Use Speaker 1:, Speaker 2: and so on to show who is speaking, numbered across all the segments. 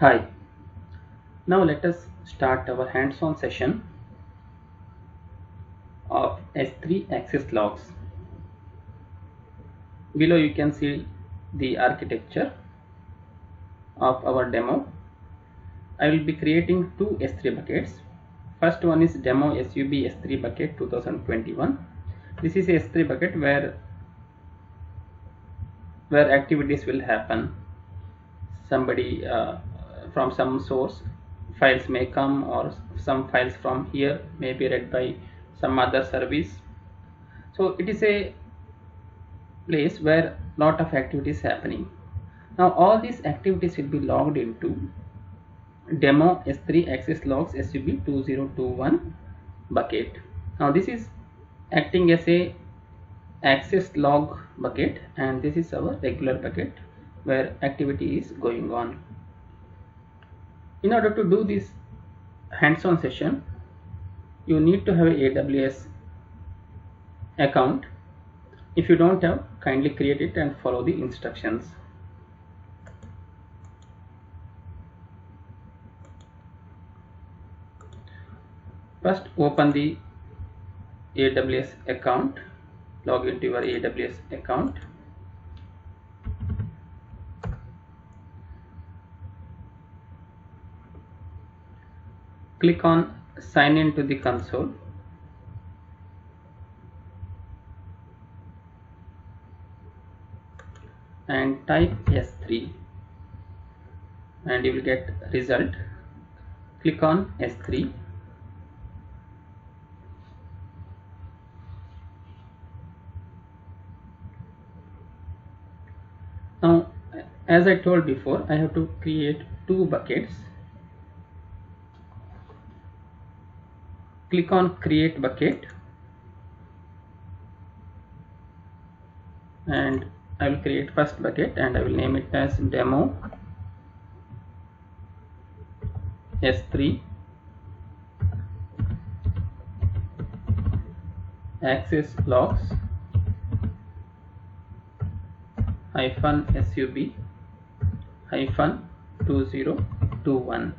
Speaker 1: Hi, now let us start our hands-on session of S3 access logs. Below you can see the architecture of our demo. I will be creating two S3 buckets. First one is demo SUB S3 bucket 2021. This is a S3 bucket where activities will happen. Somebody from some source files may come, or some files from here may be read by some other service. So it is a place where lot of activities happening. Now all these activities will be logged into demo S3 access logs SUB 2021 bucket. Now this is acting as a access log bucket, and this is our regular bucket where activity is going on. In order to do this hands-on session, you need to have a AWS account. If you don't have, kindly create it and follow the instructions. First open the AWS account, log into your AWS account. Click on sign in to the console. And type S3 and you will get result. Click on S3. Now as I told before, I have to create two buckets. Click on create bucket and I will create first bucket and I will name it as demo S3 access logs -sub -2021,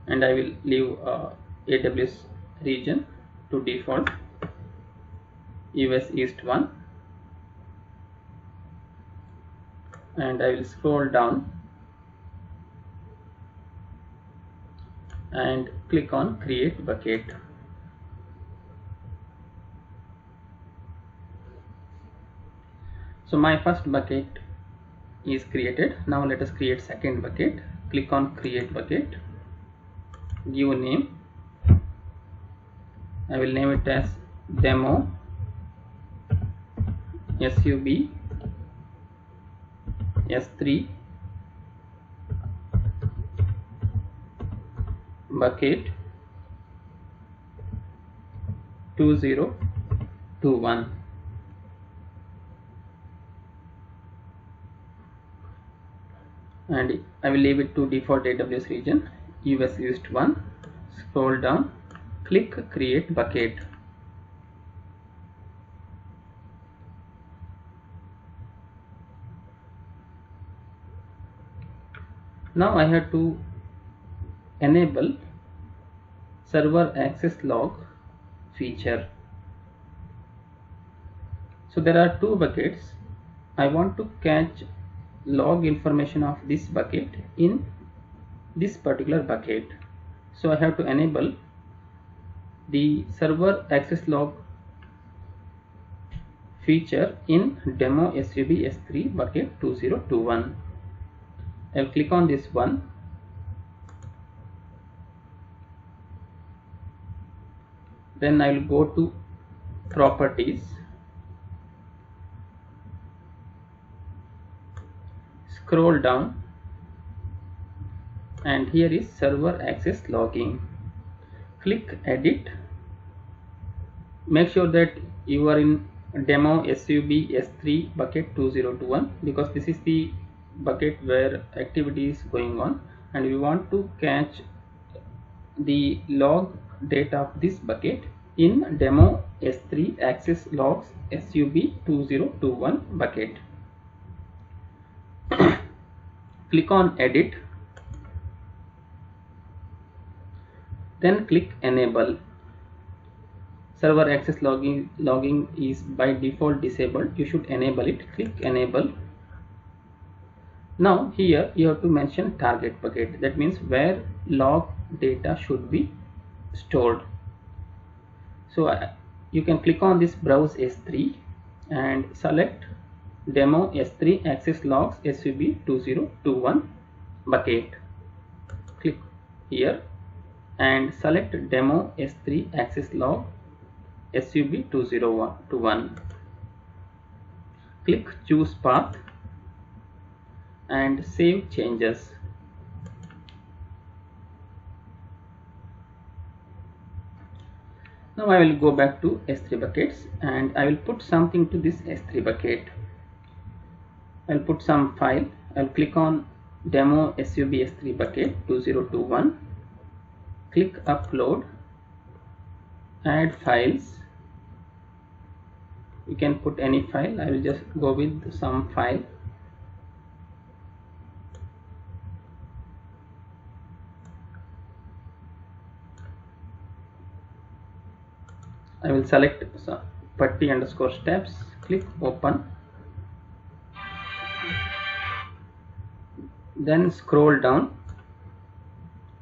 Speaker 1: and I will leave AWS region to default US East 1, and I will scroll down and click on create bucket. So my first bucket is created. Now let us create second bucket. Click on create bucket, give a name. I will name it as demo SUB S3 bucket 2021, and I will leave it to default AWS region US East 1. Scroll down, click create bucket. Now I have to enable server access log feature. So there are two buckets. I want to catch log information of this bucket in this particular bucket. So I have to enable the server access log feature in demo SUB S3 bucket 2021. I'll click on this one. Then I will go to properties, scroll down, and here is server access logging. Click edit. Make sure that you are in demo SUB S3 bucket 2021, because this is the bucket where activity is going on, and we want to catch the log data of this bucket in demo S3 access logs SUB 2021 bucket. click on edit, then click enable. Server access logging is by default disabled. You should enable it. Click enable. Now here you have to mention target bucket. That means where log data should be stored. So you can click on this browse S3 and select demo S3 access logs SUB 2021 bucket. Click here and select demo S3 access log SUB 2021. Click choose path and save changes. Now I will go back to S3 buckets and I will put something to this S3 bucket. I will put some file. I will click on demo SUB S3 bucket 2021. Click upload, add files. You can put any file. I will just go with some file. I will select putty underscore steps, click open, then scroll down,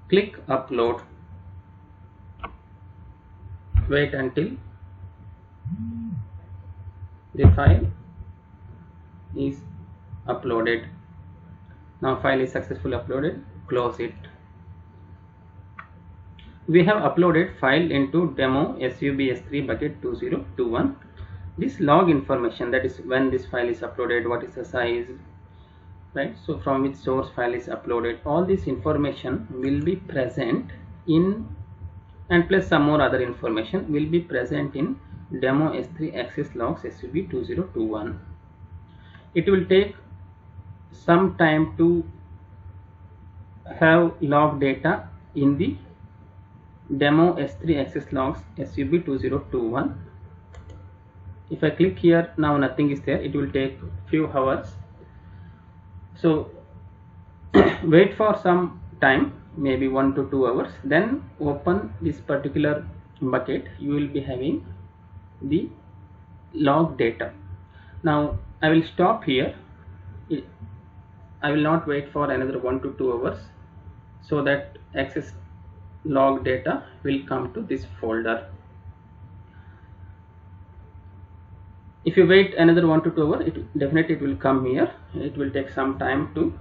Speaker 1: click upload, wait until the file is uploaded. Now file is successfully uploaded, close it. We have uploaded file into demo SUB S3 bucket 2021. This log information, that is when this file is uploaded, what is the size, right? So from which source file is uploaded, all this information will be present in, and plus some more other information will be present in demo S3 access logs SUB 2021. It will take some time to have log data in the demo S3 access logs SUB 2021. If I click here, now nothing is there. It will take few hours. So wait for some time, maybe 1 to 2 hours, then open this particular bucket. You will be having the log data. Now I will stop here. I will not wait for another 1 to 2 hours, so that access log data will come to this folder. If you wait another 1 to 2 hours, it will come here. It will take some time to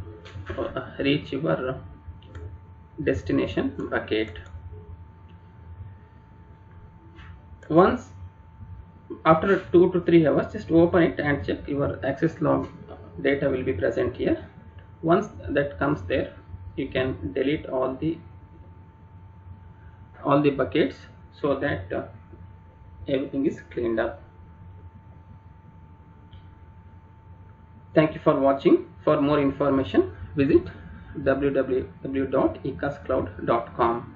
Speaker 1: reach your destination bucket. Once after 2 to 3 hours, just open it and check your access log data will be present here. Once that comes there, you can delete all the buckets, so that everything is cleaned up. Thank you for watching. For more information, visit www.ecascloud.com.